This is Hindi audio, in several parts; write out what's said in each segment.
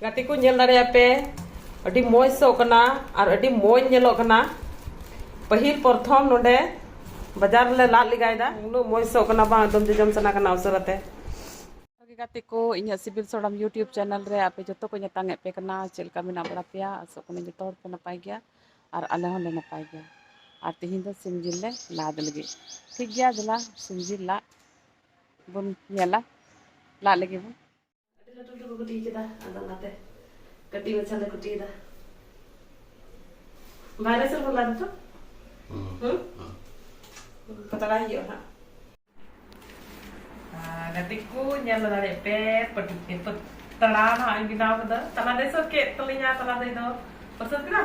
गाते को नेल दाड़े पे अडी मोज सो कना और अडी मोज नेलो कना पहिल प्रथम नोडे बाजार ले लाद लिगायदा उनु मोज सो कना बा दम जम सना कना अवसरते गाते को इन्या सिबिल सोडम यूट्यूब चैनल रे आपे जतो को नेतांगे पे कना चेलका मिना बड़ा पिया असो को जतो हर पे नपाय गया और अले होले नपाय गया और तिहिन दो सिम जिल ले लाद लगे ठीक गया जला सिम जिल ला बुन नेला ला लगे बुन लटू लटू को कुटी केदा अदा नाते कटी मचा ले कुटी दा बाहर से बोला तो पता हियो हा गाते को nyal dare pe peti tala na ang binaw kada tala deso ke tolinya tala dai do pasal kira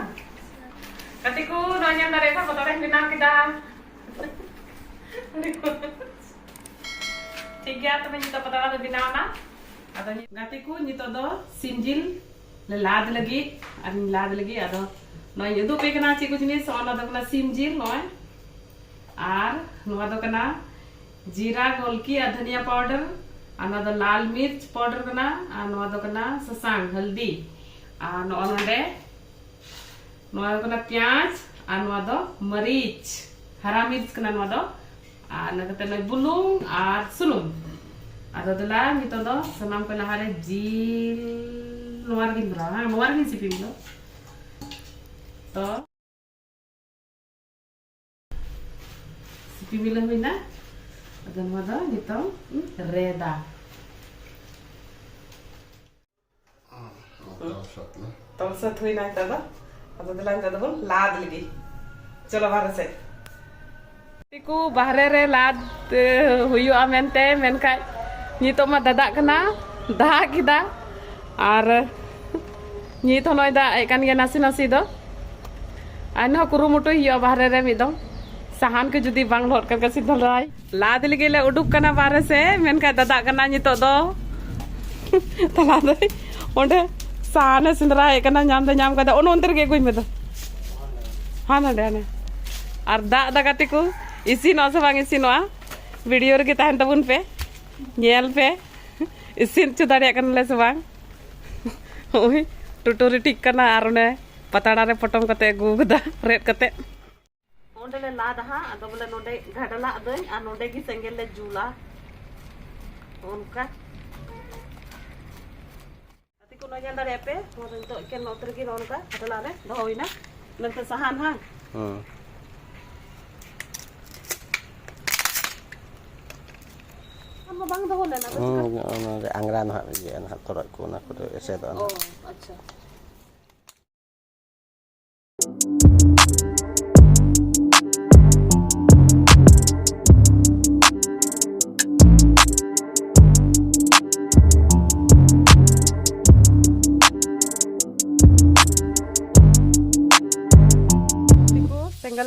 गाते को no nyal dare ka pata binaw kita ठीक गया तो मैं तो पता ला binaw na ada गाते को nito do simjil le lad lagi ada no yudo pe kana chi kuch ni so na do kana simjil no ar no do kana जीरा गोलकी धनिया पाउडर अना दो लाल मिर्च पाउडर कना अना दो कना ससांग हल्दी अना ओनडे नोआ कना प्याज अना दो मरीच हरा मिर्च कना नोआ दो अना कते न बुलुंग आर सुनुम अदा दला नितो दो सनाम को लहारे जील नोआर गिन बरा हां नोआर गिन सिपिम दो तो सिपिम मिला हुइना अदन मदा नितम रेदा तो सत हुई ना तदा अब दलान तदा बोल लाद लगी चलो बाहर से तिकु बाहरे रे लाद हुयो आमेंते मेनका नितो मा दादा कना दा किदा और नि तो नय दा एकान गे नासी नासी दो आनो कुरुमुटु हियो बाहरे रे मिदम साहान के जुदी बांग लहट कर सिद्धल राय लाद लगे ले उडुक कना बारे से मेनका दादा कना नितो दो तला दो ओंडे साहान सिंदरा एकना नाम दे नाम कदा ओन अंतर के गुई में दो हां ना देने और दा दा गाते को इसी नो से बांग इसी नो वीडियो रे के ताहन तबुन पे नेल पे इसी चु दाड़िया कन ले से बांग ओई टुटोरी ठीक कना आरने पताड़ा रे पटम कते गुगदा रेट कते ओंडे लाद हा अदो बोले नोडे घाडला दई आ नोडे की सेंगेल ले जुला उनका अति को नया दारे पे मोर तो के नोतर की नोनका घाडला रे धोइना नंतर सहान हा हम बांग दो लेना अंगरा ना ये ना तोर को ना को ऐसे दो ओ अच्छा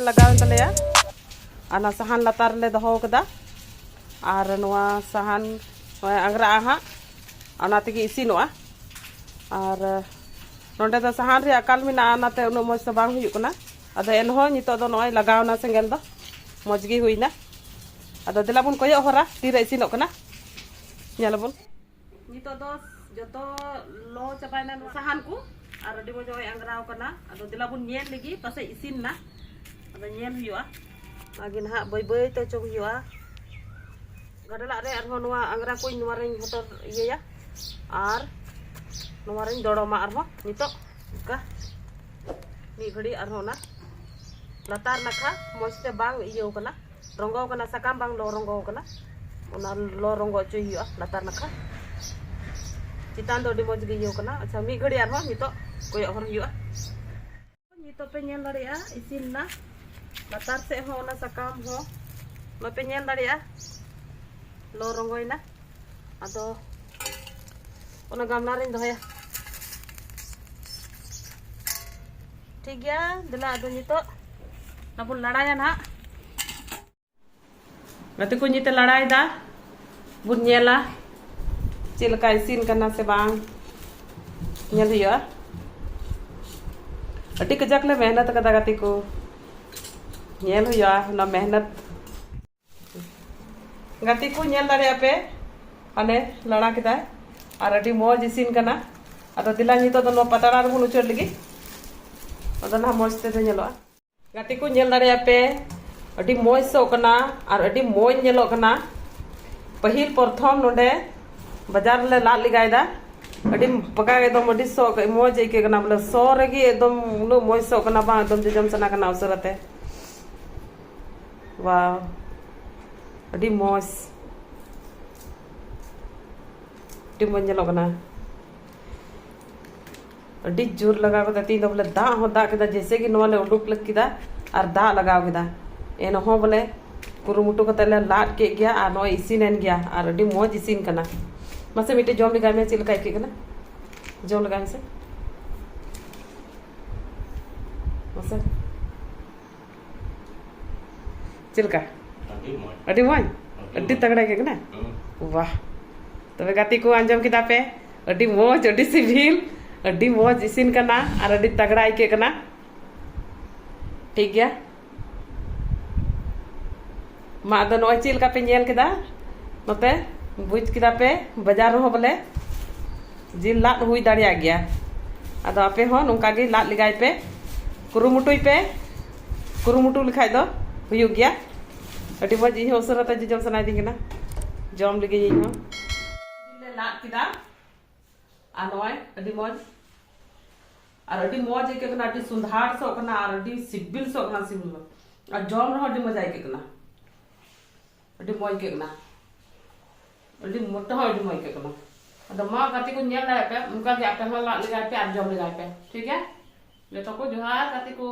लगावन तले आना सहान लतार ले दहो कदा और नोआ सहान अंगरा हा आना तगी इसिनोआ और नोंडे द सहान रे अकाल मिना आनाते उनो मज से बांग हुयु कना अद एनहो नितो दो नोय लगावना सेंगेल दो मजगी हुइना अद देलाबुन कोयो हरा तीरे इसिनो कना नेलबुन नितो दो जतो लो चबायना सहान को और अडी मज अंगराव कना अद देलाबुन नेल लगी पासे इसिन ना ada nyel huwa lagi nah boy to cog huwa gadala re arho noa angra ko noa ring hotor iya ya ar noa ring doroma arho nito ka ni ghadi arho na latar nakha moste bang iyo kana rongo kana sakam bang lo rongo kana ona lo rongo chu huwa latar nakha citan do di moj gi iyo kana acha mi ghadi arho nito koyo hor huwa nito pe nyel dari ya isin na latar se ho na sakam ho lo pe nyel dari ya lo rongoy na ado ona gamna rin do ya ठीक है दिला ado nito napun ladayan ha gati ko nito laday da bun nyela cilka isin kana se bang nyel hiyo अटी कजाक ले मेहनत कदा गाती को नेल हुआ ना मेहनत गाती को नेल दाड़े पे अने लड़ा किदा और अटी मौज इसिन कना Ada dilang itu do no patara ro bulu chor lagi. Ada na moj te nyelo. Gati ko nyel dare ape adi moj so kana ar adi moj nyelo kana. Pahil porthom nonde bazar le la ligai da. Adi paga ekdom adi so moj eke kana bole so regi ekdom no moj so kana ba ekdom jam sana kana usarate. Wow. Adi moj. Adi moj nyelo kana. अड्डी जोर लगा के तीन बोले दा हो दा के जैसे कि नवाले उडुक लग किदा और दा लगाव किदा एन हो बोले कुरुमुटु कते ले लाट के गया और नो इसिन गया और अड्डी मौज इसिन कना मसे मिटे जम लगा में चिल काई के कना जम लगा में से मसे चिल का अड्डी मौज अड्डी तगड़ा के कना वाह तबे गाती को अंजम किदा पे अड्डी मौज अड्डी सिविल अड्डी मौज इसिन करना और अड्डी तगड़ा के करना ठीक गया मा दो नोय चिल का पे नेल केदा नते बुझ केदा पे बाजार हो बोले जिल लाट हुई दाड़िया गया अदो आपे हो नोंका गे लाट लिगाय पे कुरुमुटु लिखाय दो हुयु गया अड्डी मौज इ उसरता जम सनाय दिंग ना जम लगे इ हो जिले लाट केदा आ नोय अड्डी मौज और अड्डी मौज के कना अड्डी सुंदर सो कना और अड्डी सिबिल सो कना सिबिल और जम रहो अड्डी मजा के कना अड्डी मौज के कना अड्डी मोटा हो अड्डी मौज के कना अद मा काती को नेल ला पे उनका के आपे हला लगा पे और जम लगा पे ठीक है ले तो को जोहार काती को